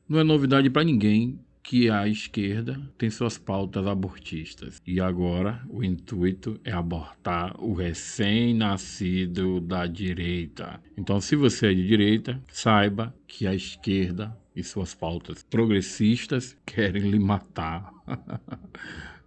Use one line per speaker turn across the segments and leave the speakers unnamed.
Não é novidade para ninguém que a esquerda tem suas pautas abortistas. E agora o intuito é abortar o recém-nascido da direita. Então, se você é de direita, saiba que a esquerda e suas pautas progressistas querem lhe matar.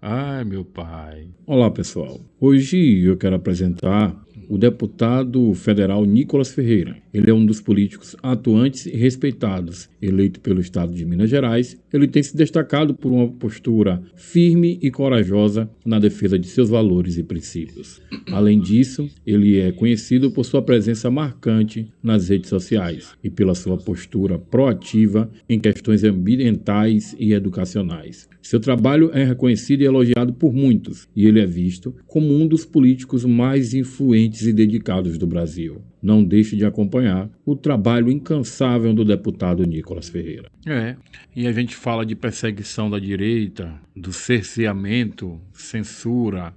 Ai, meu pai. Olá, pessoal. Hoje eu quero apresentar o deputado federal Nicolas Ferreira. Ele é um dos políticos atuantes e respeitados. Eleito pelo estado de Minas Gerais, ele tem se destacado por uma postura firme e corajosa na defesa de seus valores e princípios. Além disso, ele é conhecido por sua presença marcante nas redes sociais e pela sua postura proativa em questões ambientais e educacionais. Seu trabalho é reconhecido e elogiado por muitos, e ele é visto como um dos políticos mais influentes e dedicados do Brasil. Não deixe de acompanhar o trabalho incansável do deputado Nicolas Ferreira. E a gente fala de perseguição da direita, do cerceamento, censura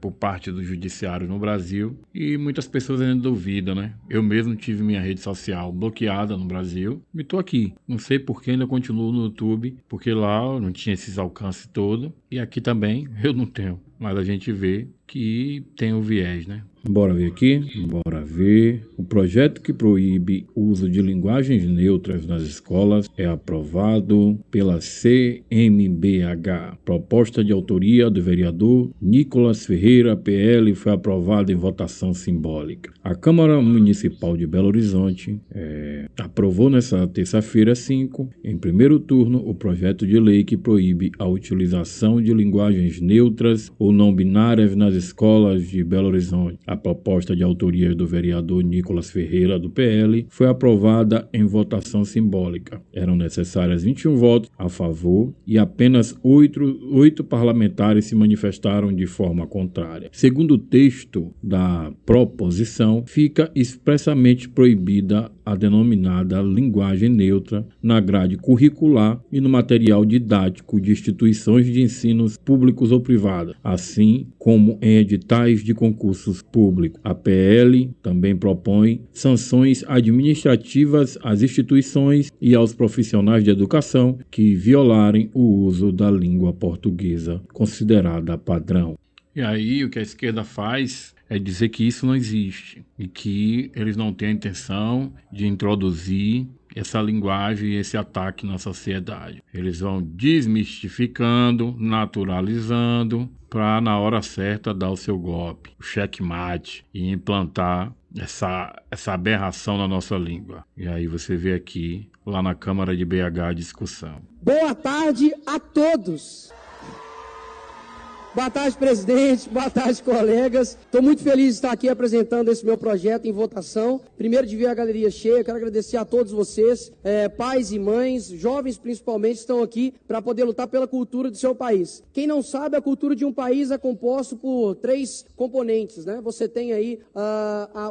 por parte do judiciário no Brasil, e muitas pessoas ainda duvidam, né? Eu mesmo tive minha rede social bloqueada no Brasil e estou aqui. Não sei por que ainda continuo no YouTube, porque lá eu não tinha esses alcances todo, e aqui também eu não tenho. Mas a gente vê que tem o viés, né? Bora ver aqui? Bora ver. O projeto que proíbe o uso de linguagens neutras nas escolas é aprovado pela CMBH. Proposta de autoria do vereador Nicolas Ferreira, PL, foi aprovada em votação simbólica. A Câmara Municipal de Belo Horizonte aprovou nesta terça-feira 5, em primeiro turno, o projeto de lei que proíbe a utilização de linguagens neutras ou não binárias nas escolas de Belo Horizonte. A proposta de autoria do vereador Nicolas Ferreira, do PL, foi aprovada em votação simbólica. Eram necessárias 21 votos a favor e apenas 8 parlamentares se manifestaram de forma contrária. Segundo o texto da proposição, fica expressamente proibida a denominada linguagem neutra na grade curricular e no material didático de instituições de ensinos públicos ou privadas, assim como em editais de concursos públicos. A PL também propõe sanções administrativas às instituições e aos profissionais de educação que violarem o uso da língua portuguesa considerada padrão. E aí o que a esquerda faz é dizer que isso não existe e que eles não têm a intenção de introduzir essa linguagem e esse ataque na sociedade. Eles vão desmistificando, naturalizando, para na hora certa dar o seu golpe, o checkmate, e implantar essa aberração na nossa língua. E aí você vê aqui, lá na Câmara de BH, a discussão.
Boa tarde a todos. Boa tarde, presidente. Boa tarde, colegas. Estou muito feliz de estar aqui apresentando esse meu projeto em votação. Primeiro de ver a galeria cheia, quero agradecer a todos vocês, pais e mães, jovens principalmente, estão aqui para poder lutar pela cultura do seu país. Quem não sabe, a cultura de um país é composto por 3 componentes, né? Você tem aí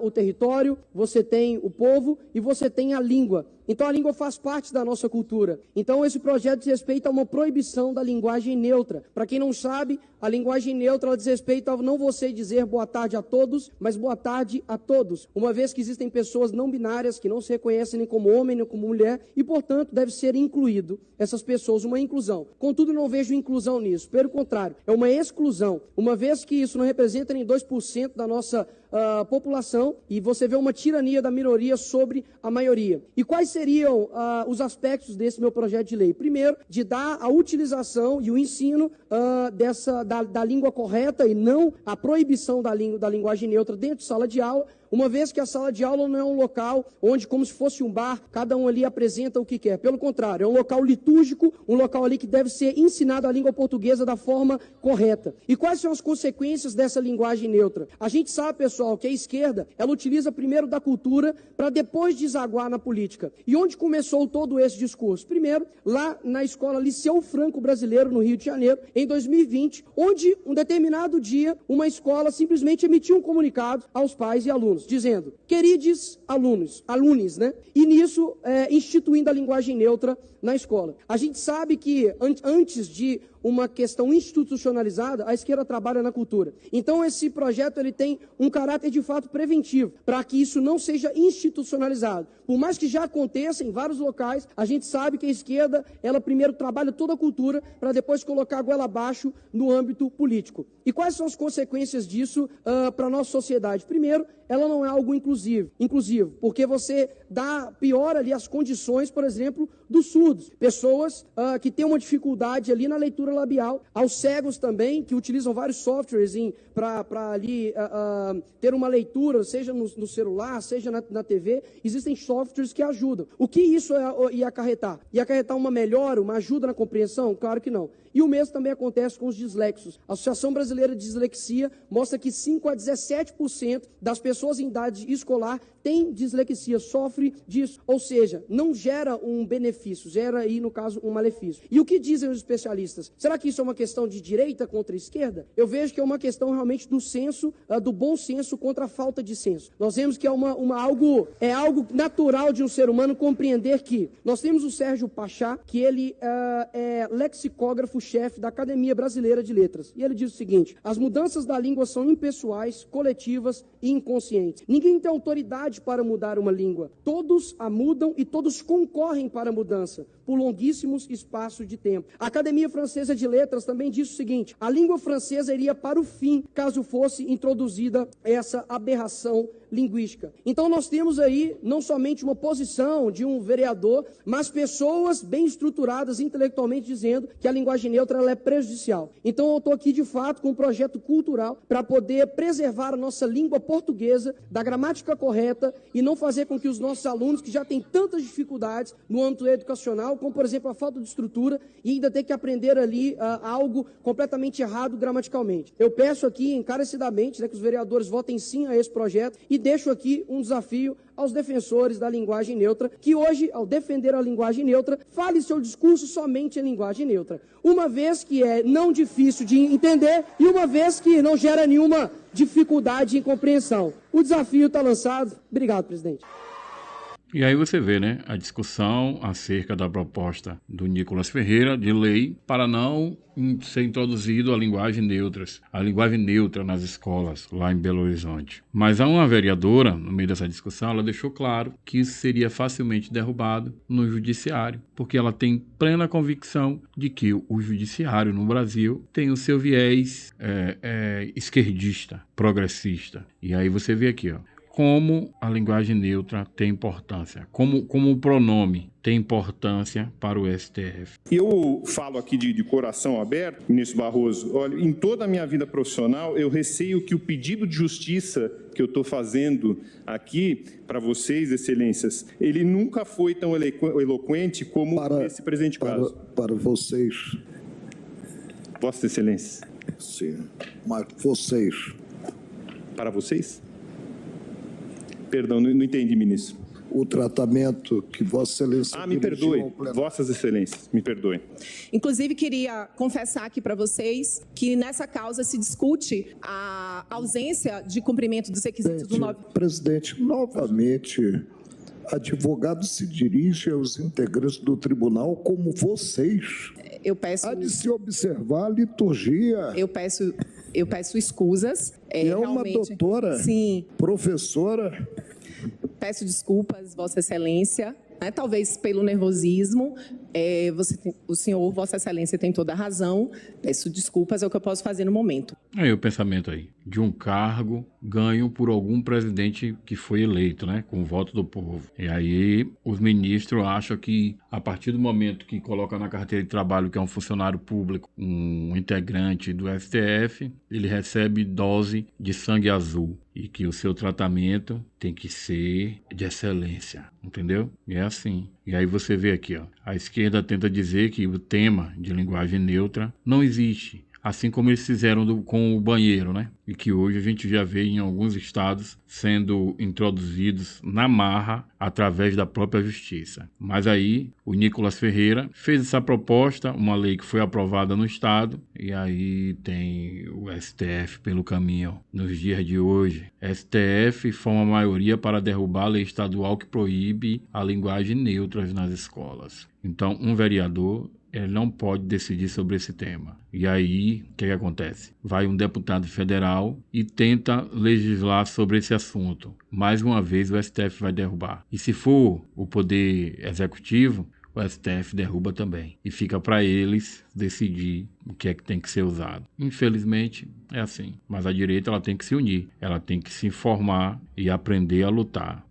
o território, você tem o povo e você tem a língua. Então a língua faz parte da nossa cultura. Então esse projeto diz respeito a uma proibição da linguagem neutra. Para quem não sabe, a linguagem neutra ela diz respeito a não você dizer boa tarde a todos, mas boa tarde a todos. Uma vez que existem pessoas não binárias que não se reconhecem nem como homem nem como mulher e, portanto, deve ser incluído essas pessoas, uma inclusão. Contudo, não vejo inclusão nisso. Pelo contrário, é uma exclusão. Uma vez que isso não representa nem 2% da nossa população e você vê uma tirania da minoria sobre a maioria. E quais seriam os aspectos desse meu projeto de lei? Primeiro, de dar a utilização e o ensino da língua correta e não a proibição da linguagem neutra dentro de sala de aula, uma vez que a sala de aula não é um local onde, como se fosse um bar, cada um ali apresenta o que quer. Pelo contrário, é um local litúrgico, um local ali que deve ser ensinado a língua portuguesa da forma correta. E quais são as consequências dessa linguagem neutra? A gente sabe, pessoal, que a esquerda, ela utiliza primeiro da cultura para depois desaguar na política. E onde começou todo esse discurso? Primeiro, lá na escola Liceu Franco Brasileiro, no Rio de Janeiro, em 2020, onde, um determinado dia, uma escola simplesmente emitiu um comunicado aos pais e alunos, dizendo, queridos alunos, né? E nisso, instituindo a linguagem neutra na escola. A gente sabe que, antes de uma questão institucionalizada, a esquerda trabalha na cultura. Então, esse projeto ele tem um caráter, de fato, preventivo, para que isso não seja institucionalizado. Por mais que já aconteça em vários locais, a gente sabe que a esquerda, ela primeiro trabalha toda a cultura para depois colocar a goela abaixo no âmbito político. E quais são as consequências disso para a nossa sociedade? Primeiro, ela não é algo inclusivo, porque você piora ali as condições, por exemplo, dos surdos. Pessoas que têm uma dificuldade ali na leitura labial, aos cegos também, que utilizam vários softwares para ali ter uma leitura, seja no celular, seja na TV, existem softwares que ajudam. O que isso ia acarretar? Ia acarretar uma melhora, uma ajuda na compreensão? Claro que não. E o mesmo também acontece com os dislexos. A Associação Brasileira de Dislexia mostra que 5 a 17% das pessoas em idade escolar têm dislexia, sofre disso. Ou seja, não gera um benefício, gera aí, no caso, um malefício. E o que dizem os especialistas? Será que isso é uma questão de direita contra esquerda? Eu vejo que é uma questão realmente do senso, do bom senso contra a falta de senso. Nós vemos que é algo natural de um ser humano compreender que nós temos o Sérgio Pachá, que ele é lexicógrafo-chefe da Academia Brasileira de Letras. E ele diz o seguinte: as mudanças da língua são impessoais, coletivas e inconscientes. Ninguém tem autoridade para mudar uma língua. Todos a mudam e todos concorrem para a mudança, por longuíssimos espaços de tempo. A Academia Francesa de Letras também diz o seguinte: a língua francesa iria para o fim, caso fosse introduzida essa aberração linguística. Então nós temos aí não somente uma posição de um vereador, mas pessoas bem estruturadas intelectualmente dizendo que a linguagem neutra ela é prejudicial. Então eu estou aqui de fato com um projeto cultural para poder preservar a nossa língua portuguesa da gramática correta e não fazer com que os nossos alunos, que já têm tantas dificuldades no âmbito educacional, como por exemplo a falta de estrutura, e ainda ter que aprender ali algo completamente errado gramaticalmente. Eu peço aqui encarecidamente que os vereadores votem sim a esse projeto e deixo aqui um desafio aos defensores da linguagem neutra, que hoje, ao defender a linguagem neutra, fale seu discurso somente em linguagem neutra. Uma vez que é não difícil de entender e uma vez que não gera nenhuma dificuldade em compreensão. O desafio está lançado. Obrigado, presidente.
E aí você vê, né, a discussão acerca da proposta do Nicolas Ferreira de lei para não ser introduzido a linguagem neutra nas escolas lá em Belo Horizonte. Mas há uma vereadora, no meio dessa discussão, ela deixou claro que isso seria facilmente derrubado no judiciário, porque ela tem plena convicção de que o judiciário no Brasil tem o seu viés esquerdista, progressista. E aí você vê aqui, ó, como a linguagem neutra tem importância, como o pronome tem importância para o STF.
Eu falo aqui de coração aberto, ministro Barroso, olha, em toda a minha vida profissional, eu receio que o pedido de justiça que eu estou fazendo aqui para vocês, excelências, ele nunca foi tão eloquente como esse presente caso.
Para vocês.
Vossa Excelência.
Sim, mas vocês.
Para vocês? Perdão, não entendi, ministro.
O tratamento que Vossa Excelência...
me perdoe, Vossas Excelências, me perdoe.
Inclusive, queria confessar aqui para vocês que nessa causa se discute a ausência de cumprimento dos requisitos do 9...
Presidente, novamente, advogado se dirige aos integrantes do tribunal como vocês.
Eu peço...
Há de se observar a liturgia.
Eu peço escusas.
É uma doutora,
sim,
professora.
Peço desculpas, Vossa Excelência, né, talvez pelo nervosismo. O senhor, Vossa Excelência, tem toda a razão. Peço desculpas, é o que eu posso fazer no momento.
Aí o pensamento aí, de um cargo ganho por algum presidente que foi eleito, né, com o voto do povo. E aí os ministros acham que a partir do momento que coloca na carteira de trabalho que é um funcionário público, um integrante do STF, ele recebe dose de sangue azul e que o seu tratamento tem que ser de excelência, entendeu? E é assim. E aí você vê aqui, ó, a esquerda tenta dizer que o tema de linguagem neutra não existe, assim como eles fizeram com o banheiro, né? E que hoje a gente já vê em alguns estados sendo introduzidos na marra através da própria justiça. Mas aí o Nicolas Ferreira fez essa proposta, uma lei que foi aprovada no estado, e aí tem o STF pelo caminho. Nos dias de hoje, STF forma maioria para derrubar a lei estadual que proíbe a linguagem neutra nas escolas. Então, um vereador ele não pode decidir sobre esse tema. E aí, o que acontece? Vai um deputado federal e tenta legislar sobre esse assunto. Mais uma vez, o STF vai derrubar. E se for o poder executivo, o STF derruba também. E fica para eles decidir o que é que tem que ser usado. Infelizmente, é assim. Mas a direita ela tem que se unir. Ela tem que se informar e aprender a lutar.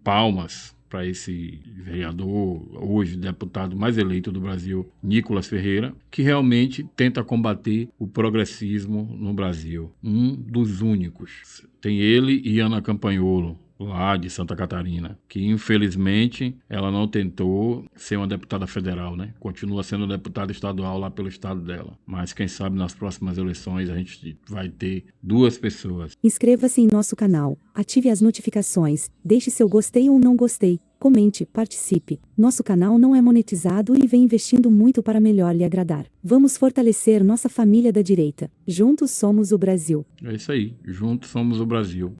Palmas para esse vereador, hoje deputado mais eleito do Brasil, Nicolas Ferreira, que realmente tenta combater o progressismo no Brasil. Um dos únicos. Tem ele e Ana Campanholo, lá de Santa Catarina, que infelizmente ela não tentou ser uma deputada federal, né? Continua sendo deputada estadual lá pelo estado dela. Mas quem sabe nas próximas eleições a gente vai ter 2 pessoas.
Inscreva-se em nosso canal, ative as notificações, deixe seu gostei ou não gostei, comente, participe. Nosso canal não é monetizado e vem investindo muito para melhor lhe agradar. Vamos fortalecer nossa família da direita. Juntos somos o Brasil.
É isso aí, juntos somos o Brasil.